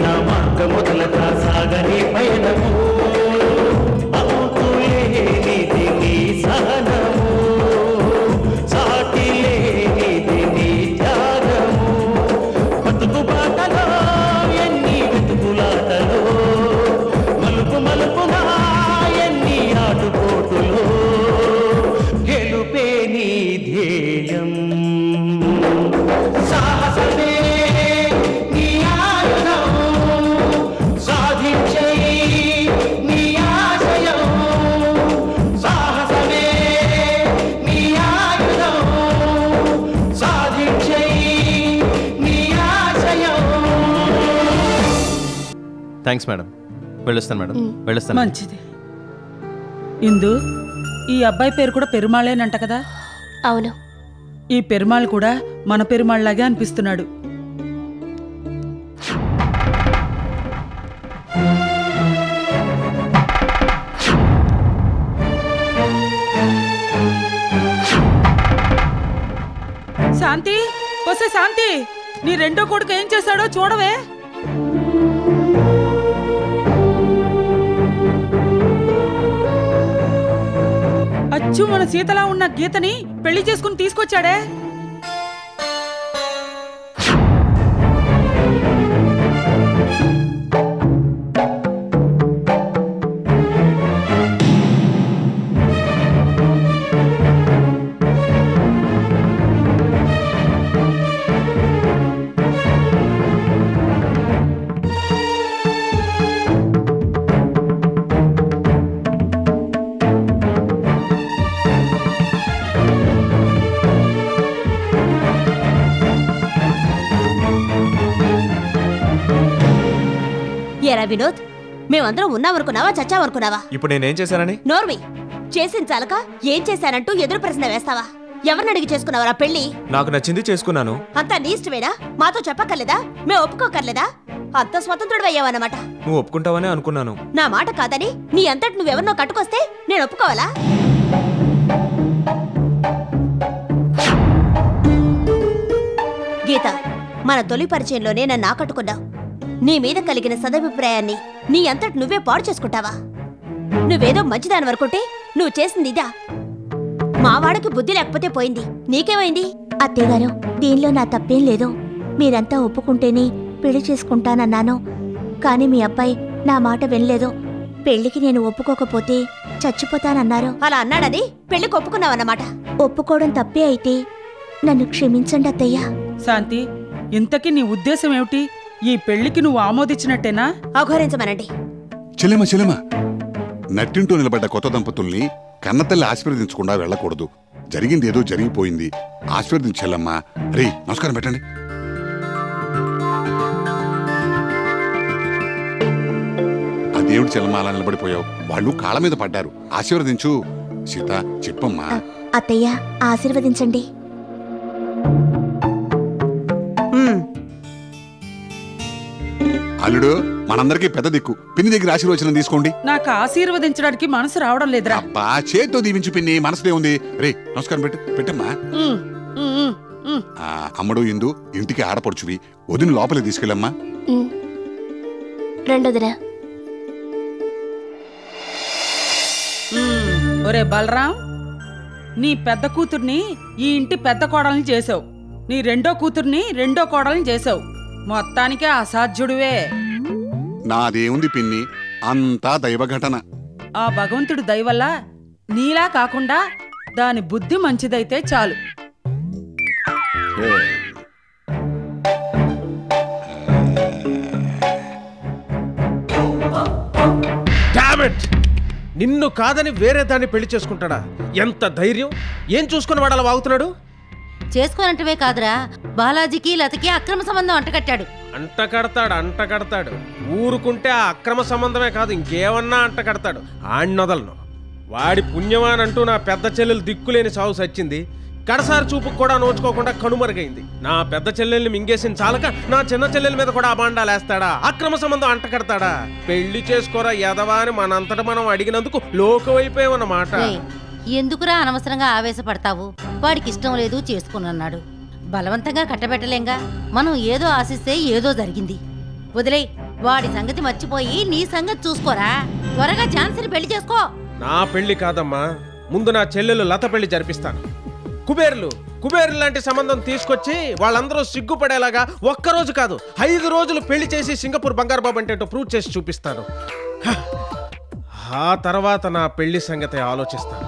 నా మార్గముదలక సాగని పయనము అవుతులేనిది నీ సహనము సాటిలేనిది నీ త్యాగము బతుకు బాటలో ఎన్ని వెతుకులాటలో మలుపు మలుపునా ఎన్ని ఆటుపోటులో గెలుపే నీ ధ్యేయం సాహసమే నీ ఆయుధం సాధించే నీ ఆశయం సాహసమే నీ ఆయుధం సాధించే నీ ఆశయం. Thanks madam. వెళ్ళొస్తాను మేడం. వెళ్ళొస్తాను. మంచిది. ఇందు, ఈ అబ్బాయి పేరు కూడా పెరుమాళేనంట కదా? అవును. ఈ పెరుమాళ్ కూడా మన పెరుమాళ్లాగే అనిపిస్తున్నాడు. శాంతి, వస్తే శాంతి, నీ రెండో కొడుకు ఏం చేశాడో చూడవే. అచ్చు మన సీతలా ఉన్న గీతని పెళ్లి చేసుకుని తీసుకొచ్చాడే. ఏరా వినోద్, మేమందరం ఉన్నామనుకున్నావా చచ్చామనుకున్నావా? ఇప్పుడు నేనేం చేశానని? నోర్మి చేసిన చాలక ఏం చేశానంటూ ఎదురు ప్రశ్న వేస్తావా? ఎవరిని అడిగి చేసుకున్నావరా పెళ్లి? నాకు నచ్చింది చేసుకున్నాను. అంతా నీ ఇష్టమేనా? మాతో చెప్పక్కర్లేదా? మేము ఒప్పుకోకర్లేదా? అంత స్వతంత్రుడు అయ్యావన్నమాట. నువ్వు ఒప్పుకుంటావనే అనుకున్నాను. నా మాట కాదని నీ అంతటి నువ్వెవరినో కట్టుకొస్తే నేను ఒప్పుకోవాలా? గీత, మన తొలి పరిచయంలోనే నన్ను ఆకట్టుకున్నావు. నీ మీద కలిగిన సదభిప్రాయాన్ని నీ అంతటి నువ్వే పాడు చేసుకుంటావా? నువ్వేదో మంచిదాని వరకుంటే నువ్వు చేసింది ఇదా? మావాడికి బుద్ధి లేకపోతే పోయింది, నీకేమైంది? అత్తయ్యగారు, దీనిలో నా తప్పేం లేదు. మీరంతా ఒప్పుకుంటేనే పెళ్లి చేసుకుంటానన్నాను. కానీ మీ అబ్బాయి నా మాట వినలేదు. పెళ్లికి నేను ఒప్పుకోకపోతే చచ్చిపోతానన్నారు. అలా అన్నాడని పెళ్లికి ఒప్పుకున్నావన్నమాట. ఒప్పుకోవడం తప్పే అయితే నన్ను క్షమించండి అత్తయ్య. శాంతి, ఇంతకీ నీ ఉద్దేశం ఏమిటి? ఈ పెళ్లికి నువ్వు ఆమోదించినట్టేనా? అఘోరించమనండి. చెల్లెమ, నట్టింటూ నిలబడ్డ కొత్త దంపతుల్ని కన్నతల్లి ఆశీర్వదించకుండా వెళ్ళకూడదు. జరిగింది ఏదో జరిగిపోయింది. ఆశీర్వదించాలమ్మా. రే, నమస్కారం పెట్టండి. అదేమిటి చెల్లమ్మ అలా నిలబడిపోయావు? వాళ్ళు కాళ్ళ మీద పడ్డారు. ఆశీర్వదించు. సీత, చెప్పమ్మా. అత్తయ్య, ఆశీర్వదించండి. అల్లుడు, మనందరికీ పెద్ద దిక్కు. పిన్ని దగ్గర ఆశీర్వచనం తీసుకోండి. నాకు ఆశీర్వదించడానికి మనసు రావడం లేదురా. అబ్బా, చేత్తో దీవించు పిన్ని, మనసుదే ఉంది. రే, నమస్కారం పెట్టమ్మా. అమ్మడు ఇందు, ఇంటికి ఆడపడుచువి. వదిన లోపలికి తీసుకెళ్ళమ్మా. రెండోదిరా. ఒరే బలరాం, నీ పెద్ద కూతుర్ని ఈ ఇంటి పెద్ద కోడల్ని చేసావు. నీ రెండో కూతుర్ని రెండో కోడల్ని చేసావు. మొత్తానికే అసాధ్యుడివే. నాదేముంది పిన్ని, అంతా దైవఘటన. ఆ భగవంతుడి దయ వల్ల నీలా కాకుండా దాని బుద్ధి మంచిదైతే చాలు. నిన్ను కాదని వేరే దాన్ని పెళ్లి చేసుకుంటాడా? ఎంత ధైర్యం! ఏం చూసుకుని వాడు అలా వాగుతున్నాడు? చేసుకోనంటవే కాదురా, బాలాజీకి లతకి అక్రమ సంబంధం అంటకట్టాడు. అంటకడతాడు. ఊరుకుంటే ఆ అక్రమ సంబంధమే కాదు, ఇంకేమన్నా అంటకడతాడు. ఆణ్ణొదలను. వాడి పుణ్యమానంటూ నా పెద్ద చెల్లెలు దిక్కులేని సాగు సచ్చింది. కడసారి చూపుకు కూడా నోచుకోకుండా కనుమరుగైంది. నా పెద్ద చెల్లెల్ని మింగేసిన చాలక నా చిన్న చెల్లెల మీద కూడా అబాండాలేస్తాడా? అక్రమ సంబంధం అంటకడతాడా? పెళ్లి చేసుకోరా ఎదవా అని మనంతట మనం అడిగినందుకు లోకమైపోయామన్నమాట. ఎందుకురా అనవసరంగా ఆవేశపడతావు? వాడికి ఇష్టం లేదు, చేసుకున్నాడు. బలవంతంగా కట్టబెట్టలేంగా. మనం ఏదో ఆశిస్తే ఏదో జరిగింది. వదిలే, వాడి సంగతి మర్చిపోయి నీ సంగతి చూసుకోరా. త్వరగా ఝాన్సీని పెళ్లి చేసుకో. నా పెళ్లి కాదమ్మా, ముందు నా చెల్లెలు లత పెళ్లి జరిపిస్తాను. కుబేర్లు లాంటి సంబంధం తీసుకొచ్చి వాళ్ళందరూ సిగ్గుపడేలాగా ఒక్కరోజు కాదు 5 రోజులు పెళ్లి చేసి సింగపూర్ బంగారు బాబు అంటే ప్రూవ్ చేసి చూపిస్తాను. ఆ తర్వాత నా పెళ్లి సంగతి ఆలోచిస్తాను.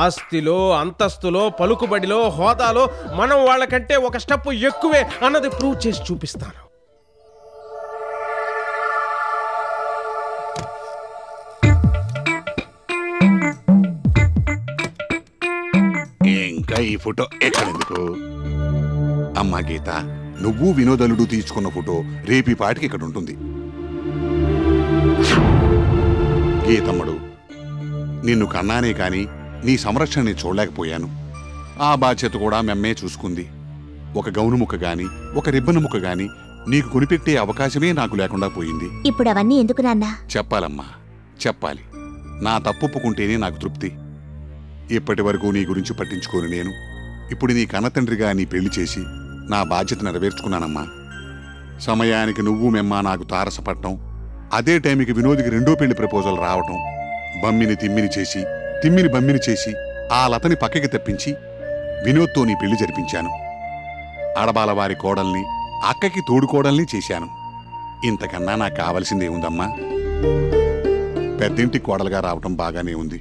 ఆస్తిలో, అంతస్తులో, పలుకుబడిలో, హోదాలో మనం వాళ్ళకంటే ఒక స్టెప్ ఎక్కువే అన్నది ప్రూవ్ చేసి చూపిస్తాను. ఇంకా ఈ ఫోటో ఎక్కడెందుకు? అమ్మా గీత, నువ్వు వినోదలుడు తీసుకున్న ఫోటో రేపీ పాటికి ఇక్కడ ఉంటుంది. గీతమ్మడు, నిన్ను కన్నానే కాని నీ సంరక్షణని చూడలేకపోయాను. ఆ బాధ్యత కూడా మెమ్మే చూసుకుంది. ఒక గౌను ముక్క గాని, ఒక రిబ్బన్ ముక్క గాని నీకు కొనిపెట్టే అవకాశమే నాకు లేకుండా పోయింది. ఇప్పుడు అవన్నీ ఎందుకు నాన్నా? చెప్పాలమ్మా, చెప్పాలి. నా తప్పుకుంటేనే నాకు తృప్తి. ఇప్పటి వరకు నీ గురించి పట్టించుకోను నేను. ఇప్పుడు నీ కన్నతండ్రిగా నీ పెళ్లి చేసి నా బాధ్యత నెరవేర్చుకున్నానమ్మా. సమయానికి నువ్వు మెమ్మ నాకు తారసపడటం, అదే టైంకి వినోద్కి 2వ పెళ్లి ప్రపోజల్ రావటం, బమ్మిని తిమ్మిని చేసి, తిమ్మిని బమ్మిని చేసి ఆ లతని పక్కకి తప్పించి వినోద్తో నీ పెళ్లి జరిపించాను. ఆడబాలవారి కోడల్ని, అక్కకి తోడుకోడల్ని చేశాను. ఇంతకన్నా నాకు కావలసిందేముందమ్మా? పెద్దింటి కోడలుగా రావటం బాగానే ఉంది,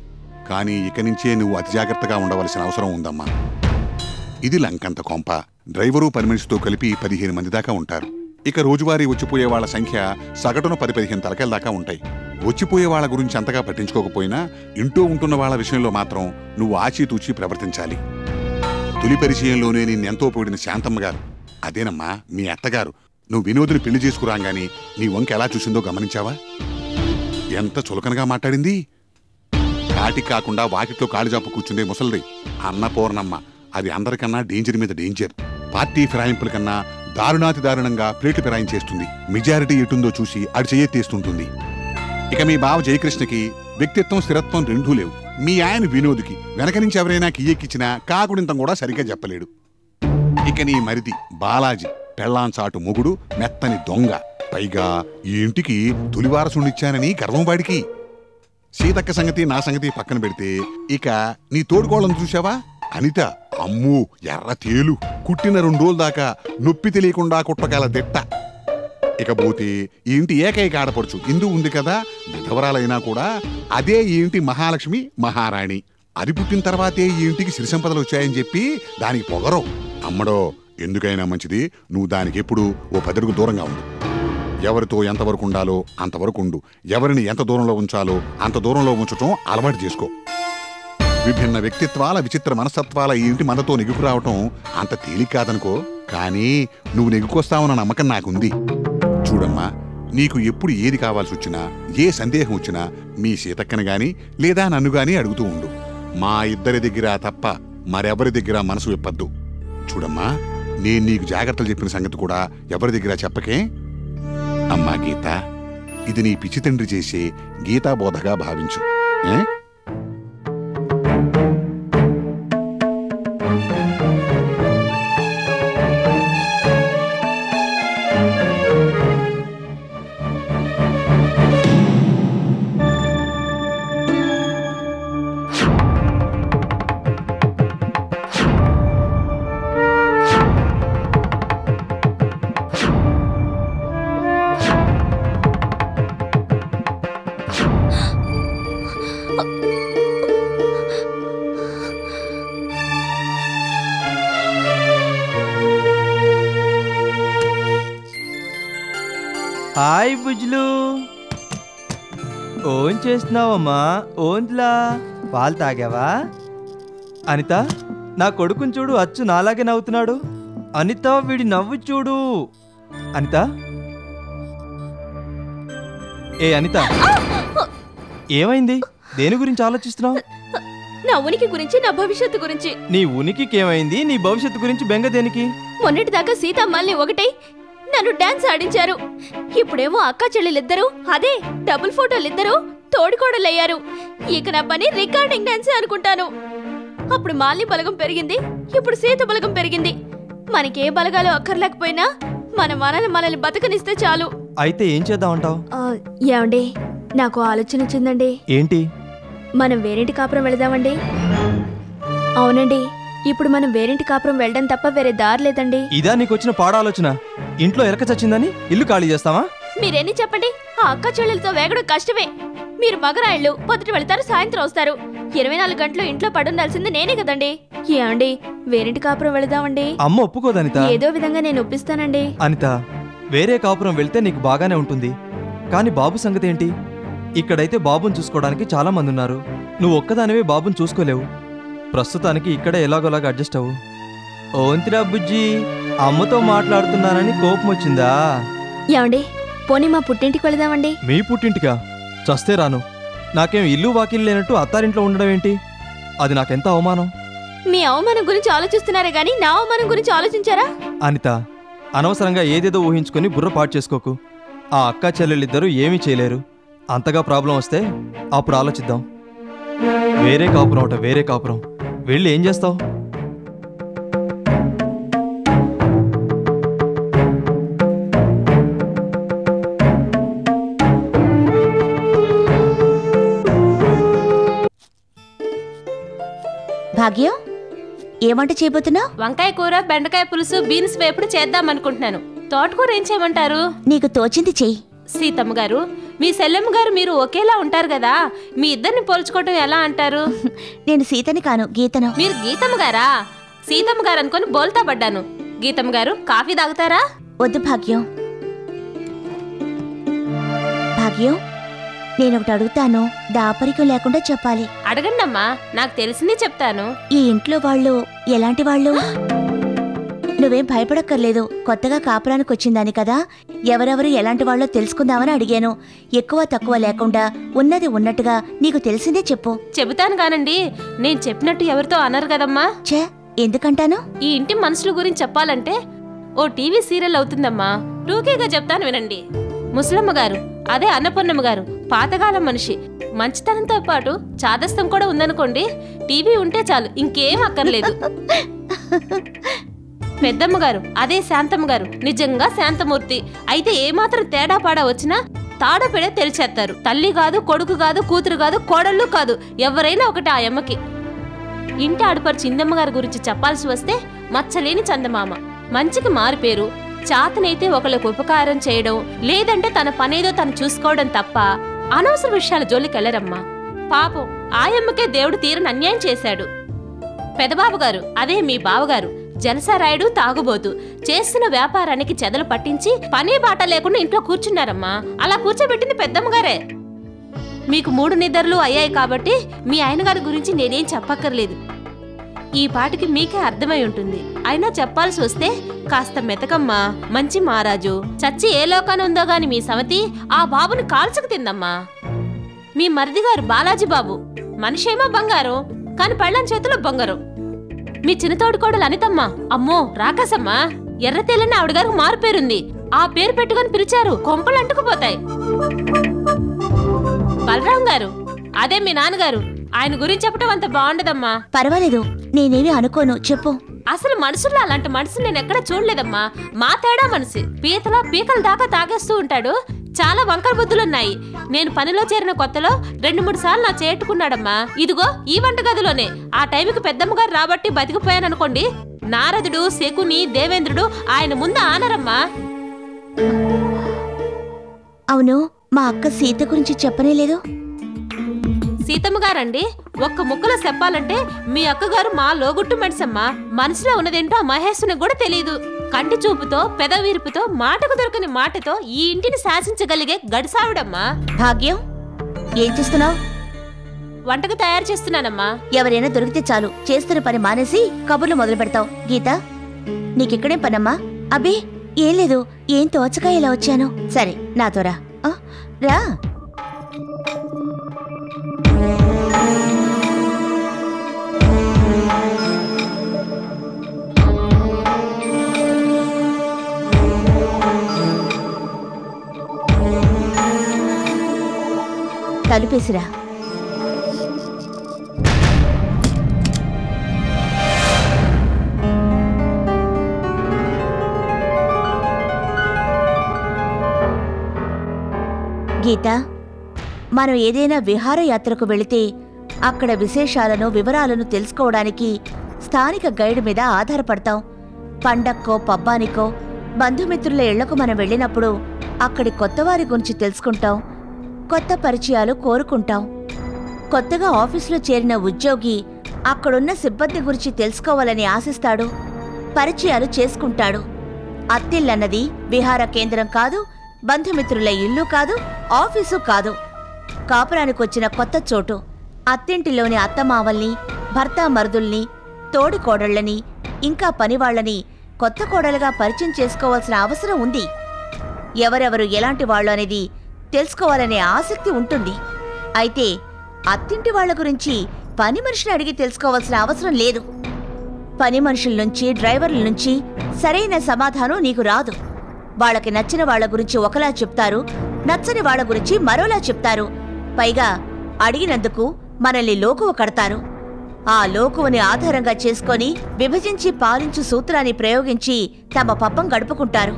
కానీ ఇక నుంచే నువ్వు అతి జాగ్రత్తగా ఉండవలసిన అవసరం ఉందమ్మా. ఇది లంకంత కొంప. డ్రైవరు పని మనిషితో కలిపి 15 మంది దాకా ఉంటారు. ఇక రోజువారీ వచ్చిపోయే వాళ్ల సంఖ్య సగటున 10-15 తలకాయల దాకా ఉంటాయి. వచ్చిపోయే వాళ్ల గురించి అంతగా పట్టించుకోకపోయినా ఇంటూ ఉంటున్న వాళ్ల విషయంలో మాత్రం నువ్వు ఆచితూచి ప్రవర్తించాలి. తొలి పరిచయంలోనే నిన్నెంతో పొగిడిన శాంతమ్మ గారు, అదేనమ్మా మీ అత్తగారు, నువ్వు వినోదుని పెళ్లి చేసుకురాగానే నీ వంక ఎలా చూసిందో గమనించావా? ఎంత చులకనగా మాట్లాడింది. కాటికి కాకుండా వాకిట్లో కాళిజాపు కూర్చుందే ముసలిది అన్నపూర్ణమ్మ. అది అందరికన్నా డేంజర్ మీద డేంజర్. పార్టీ ఫిరాయింపుల కన్నా దారుణాతి దారుణంగా ప్లేట్లు ఫిరాయించేస్తుంది. మెజారిటీ ఎటుందో చూసి అడి చెయ్యెత్తేస్తుంటుంది. ఇక మీ బావ జయకృష్ణకి వ్యక్తిత్వం, స్థిరత్వం రెండూ లేవు. మీ ఆయన వినోద్కి వెనక నుంచి ఎవరైనా కియ్యెక్కిచ్చినా కాకుడింతం కూడా సరిగ్గా చెప్పలేడు. ఇక నీ మరిది బాలాజీ పెళ్లాంచాటు మొగుడు, మెత్తని దొంగ. పైగా ఈ ఇంటికి తొలివారసునిచ్చానని గర్వం వాడికి. సీతక్క సంగతి నా సంగతి పక్కన పెడితే ఇక నీ తోడుకోళ్ళను చూసావా? అనిత, అమ్మూ ఎర్ర తేలు, కుట్టిన 2 రోజుల దాకా నొప్పి తెలియకుండా కుట్టగల దిట్ట. ఇకపోతే ఈ ఇంటి ఏకైక ఆడపడుచు ఇందు ఉంది కదా, విధవరాలైనా కూడా అదే ఈ ఇంటి మహాలక్ష్మి, మహారాణి. అది పుట్టిన తర్వాతే ఈ ఇంటికి సిరి సంపదలు వచ్చాయని చెప్పి దానికి పొగరో. అమ్మడో, ఎందుకైనా మంచిది నువ్వు దానికి ఎప్పుడు ఓ 10 అడుగులు దూరంగా ఉండు. ఎవరితో ఎంతవరకు ఉండాలో అంతవరకు ఉండు. ఎవరిని ఎంత దూరంలో ఉంచాలో అంత దూరంలో ఉంచటం అలవాటు చేసుకో. విభిన్న వ్యక్తిత్వాల, విచిత్ర మనస్తత్వాల ఈ ఇంటి మనతో నెగ్గుకు రావటం అంత తేలిక కాదనుకో, కానీ నువ్వు నెగ్గుకొస్తావన్న నమ్మకం నాకుంది. చూడమ్మా, నీకు ఎప్పుడు ఏది కావాల్సి వచ్చినా, ఏ సందేహం వచ్చినా మీ సీతక్కని గాని లేదా నన్ను గాని అడుగుతూ ఉండు. మా ఇద్దరి దగ్గర తప్ప మరెవరి దగ్గర మనసు విప్పద్దు. చూడమ్మా, నేను నీకు జాగ్రత్తలు చెప్పిన సంగతి కూడా ఎవరి దగ్గర చెప్పకే. అమ్మా గీత, ఇది నీ పిచ్చి తండ్రి చేసే గీతాబోధగా భావించు. Hi బుజ్లు, own చేస్తున్నావమ్మా? ఓన్లా పాలు తాగావా? అనిత, నా కొడుకుని చూడు, అచ్చు నాలాగే నవ్వుతున్నాడు. అనిత, వీడి నవ్వు చూడు. అనిత, ఏ అనిత, ఏమైంది? దేని గురించి ఆలోచిస్తున్నావు? నా ఉనికి గురించి, నా భవిష్యత్తు గురించి. నీ ఉనికికి ఏమైంది? నీ భవిష్యత్తు గురించి బెంగ దేనికి? మొన్నటిదాకా సీతమ్మల్ని ఒకటై నన్ను డాన్స్ ఆడించారు. ఇప్పుడేమో అక్క చెల్లెలిద్దరూ, అదే డబుల్ ఫోటోలిద్దరూ తోడుకోడలయ్యారు. ఇక నా పని రికార్డింగ్ డాన్సే అనుకుంటాను. అప్పుడు మాలిని బలగం పెరిగింది, ఇప్పుడు సీత బలగం పెరిగింది. మనకే బలగాలు అక్కర్లేకపోయినా మన మనల్ని బతకనిస్తే చాలు. అయితే ఏం చేద్దామంటావు? ఏమండి, నాకు ఆలోచన వచ్చిందండి. ఏంటి? మనం వేరేంటి కాపురం వెళదామండి. అవునండి, ఇప్పుడు మనం వేరేంటి కాపురం వెళ్ళడం తప్ప వేరే దారి లేదండి. ఇదా నీకు వచ్చిన పాడాలోచన? ఇంట్లో ఎరక చచ్చిందని ఇల్లు ఖాళీ చేస్తావా? మీరెన్ని చెప్పండి, ఆ అక్క చెల్లెలతో వేగడం కష్టమే. మీరు మగరాయిళ్ళు, పొద్దుట వెళ్తారు, సాయంత్రం వస్తారు. 24 గంటలు ఇంట్లో పడుండాల్సింది నేనే కదండి. ఏమండి, వేరేంటి కాపురం వెళదామండి. అమ్మ ఒప్పుకోదు అనిత. ఏదో విధంగా నేను ఒప్పిస్తానండి. అనిత, వేరే కాపురం వెళ్తే నీకు బాగానే ఉంటుంది, కానీ బాబు సంగతి ఏంటి? ఇక్కడైతే బాబుని చూసుకోవడానికి చాలా మంది ఉన్నారు. నువ్వు ఒక్కదానివే బాబుని చూసుకోలేవు. ప్రస్తుతానికి ఇక్కడే ఎలాగోలాగా అడ్జస్ట్ అవ్వు. ఓంతిరా బుజ్జి, అమ్మతో మాట్లాడుతున్నానని కోపం వచ్చిందా? ఏమండి, పోనీ మా పుట్టింటికి వెళదామండి. మీ పుట్టింటికా? చస్తే రాను. నాకేం ఇల్లు వాకిల్ లేనట్టు అత్తారింట్లో ఉండడం ఏంటి? అది నాకెంత అవమానం. మీ అవమానం గురించి ఆలోచిస్తున్నారే గానీ నా అవమానం గురించి ఆలోచించారా? అనిత, అనవసరంగా ఏదేదో ఊహించుకొని బుర్ర పాటు చేసుకోకు. ఆ అక్క చెల్లెళ్ళిద్దరూ ఏమీ చేయలేరు. అంతగా ప్రాబ్లం వస్తే అప్పుడు ఆలోచిద్దాం. వేరే కాపురం ఒకట, వేరే కాపురం వెళ్ళి ఏం చేస్తావు? భాగ్యం, ఏమంట చేయబోతున్నావు? వంకాయ కూర, బెండకాయ పులుసు, బీన్స్ వేపుడు చేద్దాం అనుకుంటున్నాను. తోటకూర ఏం చేయమంటారు? నీకు తోచింది చెయ్యి. సీతమ్మ గారు, మీ సెల్లమ్మ గారు మీరు ఒకేలా ఉంటారు కదా, మీ ఇద్దరిని పోల్చుకోవటం ఎలా అంటారు? నేను సీతని కాను, గీతను. మీరు గీతమ్మ గారా? సీతమ్మ గారు అనుకుని బోల్తా పడ్డాను. గీతమ్మ గారు, కాఫీ తాగుతారా? వద్దు భాగ్యం. భాగ్యం, నేనొకటి అడుగుతాను, దాపరికం లేకుండా చెప్పాలి. అడగండమ్మా, నాకు తెలిసింది చెప్తాను. ఈ ఇంట్లో వాళ్ళు ఎలాంటి వాళ్ళు? నువ్వేం భయపడక్కర్లేదు, కొత్తగా కాపురానికి వచ్చిందని కదా, ఎవరెవరు ఎలాంటి వాళ్ళో తెలుసుకుందామని అడిగాను. ఎక్కువ తక్కువ లేకుండా ఉన్నది ఉన్నట్టుగా నీకు తెలిసిందే చెప్పు. చెబుతాను కానండి, నేను చెప్పినట్టు ఎవరితో అనరు కదమ్మా. ఛే, ఎందుకంటాను? ఈ ఇంటి మనుషుల గురించి చెప్పాలంటే ఓ టీవీ సీరియల్ అవుతుందమ్మా. టూకీగా చెప్తాను వినండి. ముసలమ్మ గారు, అదే అన్నపూర్ణమ్మ గారు, పాతకాలం మనిషి. మంచితనంతో పాటు చాదస్తం కూడా ఉందనుకోండి. టీవీ ఉంటే చాలు, ఇంకేం అక్కర్లేదు. పెద్దమ్మ గారు, అదే శాంతమ్మ గారు, నిజంగా శాంతమూర్తి. అయితే ఏమాత్రం తేడా పాడా వచ్చినా తాడపెడే తెలిచేస్తారు. తల్లి కాదు, కొడుకు కాదు, కూతురు కాదు, కోడళ్ళు కాదు, ఎవరైనా ఒకటి ఆ అమ్మకి. ఇంటి ఆడపడుచు ఇందమ్మ గారి గురించి చెప్పాల్సి వస్తే మచ్చలేని చందమామ. మంచికి మారుపేరు. చాతనైతే ఒకళ్ళకు ఉపకారం చేయడం, లేదంటే తన పనేదో తను చూసుకోవడం తప్ప అనవసర విషయాల జోలికెళ్లరమ్మా. పాపం ఆయమ్మకే దేవుడు తీరని అన్యాయం చేశాడు. పెదబాబు గారు, అదే మీ బావగారు, జలసారాయుడు, తాగుబోతు. చేస్తున్న వ్యాపారానికి చెదలు పట్టించి పనే బాట లేకుండా ఇంట్లో కూర్చున్నారమ్మా. అలా కూర్చోబెట్టింది పెద్దమ్మగారే. మీకు 3 నిద్రలు అయ్యాయి కాబట్టి మీ ఆయన గారి గురించి నేనేం చెప్పక్కర్లేదు. ఈ పాటికి మీకే అర్థమై ఉంటుంది. అయినా చెప్పాల్సి వస్తే కాస్త మెతకమ్మా, మంచి మహారాజు. చచ్చి ఏ లోకాన ఉందో గాని మీ సమతి ఆ బాబుని కాల్చుకు తిందమ్మా. మీ మరిదిగారు బాలాజీ బాబు, మనిషేమో బంగారం, కాని పళ్ళని చేతిలో బొంగరం. మీ చిన్నతోడి కోడలు అనితమ్మ, అమ్మో రాకాసమ్మా. ఎర్ర తెల్లని ఆవిడగారికి మారు పేరుంది. ఆ పేరు పెట్టుకొని పిలిచారు, కొంపలు అంటుకుపోతాయి. బలరాం గారు, అదే మీ నాన్నగారు, ఆయన గురించి చెప్పడం అంత బాగుండదమ్మా. పర్వాలేదు, నేనేమి అనుకోను, చెప్పు. అసలు మనుషుల్లో అలాంటి మనసు నేను ఎక్కడ చూడలేదమ్మా. మా తేడా మనసు పీకల దాకా తాగేస్తూ ఉంటాడు. చాలా వంకర బుద్ధులున్నాయి. నేను పనిలో చేరిన కొత్తలో 2-3 సార్లు నా చేట్టుకున్నాడమ్మా. ఇదిగో ఈ వంటగదిలోనే. ఆ టైంకి పెద్దమ్మగారు రాబట్టి బతికిపోయాననుకోండి. నారదుడు, శకుని, దేవేంద్రుడు ఆయన ముందు ఆనరమ్మా. అవును, మా అక్క సీత గురించి చెప్పనే లేదు. సీతమ్మ గారండి, ఒక్క ముక్కలో చెప్పాలంటే మీ అక్కగారు మా లోగుట్టు మనిషమ్మా. మనసులో ఉన్నదేంటో ఆ మహేశ్వరికి కూడా తెలియదు. కంటి చూపుతో, పెదవీర్పుతో, మాటకు దొరకని మాటతో ఈ ఇంటిని శాసించగలిగే గడిసావిడమ్మా. భాగ్యం, ఏం చేస్తున్నావు? వంటకు తయారు చేస్తున్నానమ్మా. ఎవరైనా దొరికితే చాలు, చేస్తున్న పని మానేసి కబుర్లు మొదలు పెడతావు. గీత, నీకిక్కడేం పనమ్మా? అబ్బే ఏం లేదు, ఏం తోచగా ఇలా వచ్చాను. సరే నాతో రా. రా. తలుపేసిరా. గీత, మనం ఏదైనా విహారయాత్రకు వెళితే అక్కడ విశేషాలను వివరాలను తెలుసుకోవడానికి స్థానిక గైడ్ మీద ఆధారపడతాం. పండక్కో పబ్బానికో బంధుమిత్రుల ఇళ్లకు మనం వెళ్ళినప్పుడు అక్కడి కొత్తవారి గురించి తెలుసుకుంటాం, కొత్త పరిచయాలు కోరుకుంటాం. కొత్తగా ఆఫీసులో చేరిన ఉద్యోగి అక్కడున్న సిబ్బంది గురించి తెలుసుకోవాలని ఆశిస్తాడు, పరిచయాలు చేసుకుంటాడు. అత్తిల్లన్నది విహార కేంద్రం కాదు, బంధుమిత్రుల ఇల్లు కాదు, ఆఫీసు కాదు. కాపురానికొచ్చిన కొత్త చోటు. అత్తింటిలోని అత్తమావల్ని, భర్త మరుదుల్ని, తోడి కోడళ్లని, ఇంకా పనివాళ్లని కొత్త కోడలుగా పరిచయం చేసుకోవాల్సిన అవసరం ఉంది. ఎవరెవరు ఎలాంటి వాళ్ళు అనేది తెలుసుకోవాలనే ఆసక్తి ఉంటుంది. అయితే అత్తింటి వాళ్ల గురించి పని మనిషిని అడిగి తెలుసుకోవాల్సిన అవసరం లేదు. పని మనుషుల నుంచి, డ్రైవర్ల నుంచి సరైన సమాధానం నీకు రాదు. వాళ్ళకి నచ్చిన వాళ్ల గురించి ఒకలా చెప్తారు, నచ్చని వాళ్ల గురించి మరోలా చెప్తారు. పైగా అడిగినందుకు మనల్ని లోకువ కడతారు. ఆ లోకువని ఆధారంగా చేసుకొని విభజించి పాలించు సూత్రాన్ని ప్రయోగించి తమ పప్పం గడుపుకుంటారు.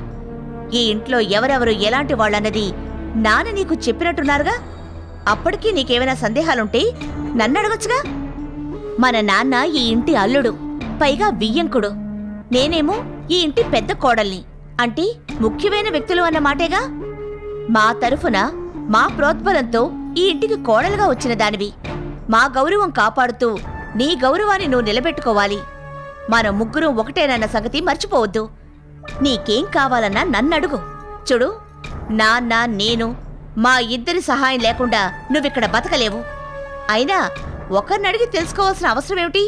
ఈ ఇంట్లో ఎవరెవరు ఎలాంటి వాళ్ళన్నది నాన్న నీకు చెప్పినట్టున్నారుగా. అప్పటికీ నీకేమైనా సందేహాలుంటే నన్నడగొచ్చుగా. మన నాన్న ఈ ఇంటి అల్లుడు, పైగా బియ్యంకుడు. నేనేమో ఈ ఇంటి పెద్ద కోడల్ని, అంటే ముఖ్యమైన వ్యక్తులు అన్నమాటేగా. మా తరఫున మా ప్రోద్బలంతో ఈ ఇంటికి కోడలుగా వచ్చిన దానివి. మా గౌరవం కాపాడుతూ నీ గౌరవాన్ని నువ్వు నిలబెట్టుకోవాలి. మన ముగ్గురం ఒకటేనన్న సంగతి మర్చిపోవద్దు. నీకేం కావాలన్నా నన్నడుగు. చూడు, నాన్న నేను మా ఇద్దరి సహాయం లేకుండా నువ్విక్కడ బతకలేవు. అయినా ఒకరినడిగి తెలుసుకోవాల్సిన అవసరమేమిటి?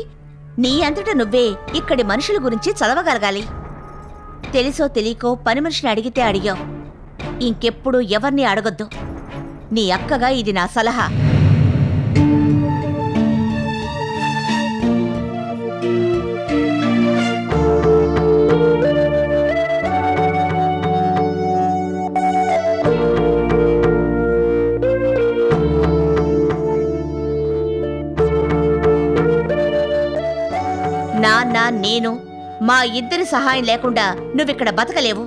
నీ అంతటా నువ్వే ఇక్కడి మనుషుల గురించి చదవగలగాలి. తెలుసో తెలియకో పని మనిషిని అడిగితే అడిగావు. ఇంకెప్పుడు ఎవరిని అడగొద్దు. నీ అక్కగా ఇది నా సలహా. నాన్న నేను మా ఇద్దరి సహాయం లేకుండా నువ్విక్కడ బతకలేవు.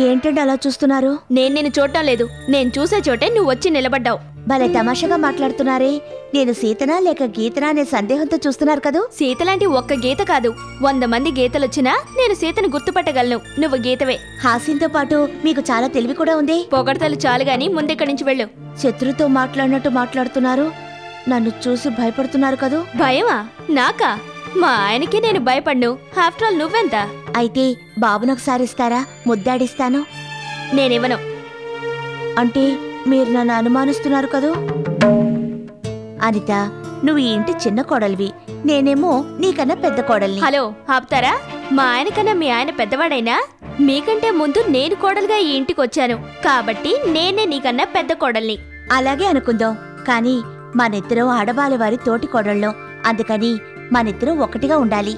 ఏంటంటే అలా చూస్తున్నారు? నేను నిన్ను చూడటం లేదు. నేను చూసే చోటే నువ్వు వచ్చి నిలబడ్డావు. భలే తమాషాగా మాట్లాడుతున్నారే. నేను సీతనా లేక గీతనా అనే సందేహంతో చూస్తున్నారు కదూ. సీతలాంటి ఒక్క గీత కాదు, 100 మంది గీతలొచ్చినా నేను సీతను గుర్తుపట్టగలను. నువ్వు గీతవే. హాస్యంతో పాటు మీకు చాలా తెలివి కూడా ఉంది. పొగడతలు చాలు గాని ముందెక్కడి నుంచి వెళ్ళు. శత్రుతో మాట్లాడినట్టు మాట్లాడుతున్నారు. నన్ను చూసి భయపడుతున్నారు కదూ. భయమా? నాకా? మా ఆయనకి నేను భయపడ్ను. ఆఫ్టర్ ఆల్ నువ్వెంత? అయితే బాబునొకసారి ఇస్తారా? ముద్దాడిస్తాను. నేనివ్వను. అంటే మీరు నన్ను అనుమానిస్తున్నారు కదూ. అనిత, నువ్వు ఈ ఇంటి చిన్న కోడలివి, నేనేమో నీకన్నా పెద్ద కోడల్ని. హలో, ఆపుతారా? మా ఆయన కన్నా మీ ఆయన పెద్దవాడైనా మీకంటే ముందు నేను కోడలుగా ఈ ఇంటికి వచ్చాను కాబట్టి నేనే నీకన్నా పెద్ద కోడల్ని. అలాగే అనుకుందాం. కానీ మనిద్దరం ఆడవాళ్ళ వారి తోటి కోడళ్ళం. అందుకని మనిద్దరం ఒకటిగా ఉండాలి.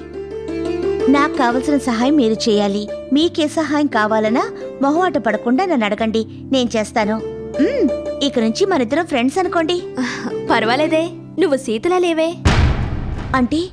నాకు కావలసిన సహాయం మీరు చేయాలి. మీకే సహాయం కావాలన్నా మొహమాట పడకుండా నన్ను అడగండి, నేను చేస్తాను. ఇక నుంచి మనిద్దరం ఫ్రెండ్స్ అనుకోండి. పర్వాలేదే, నువ్వు సీతలా లేవే. అంటే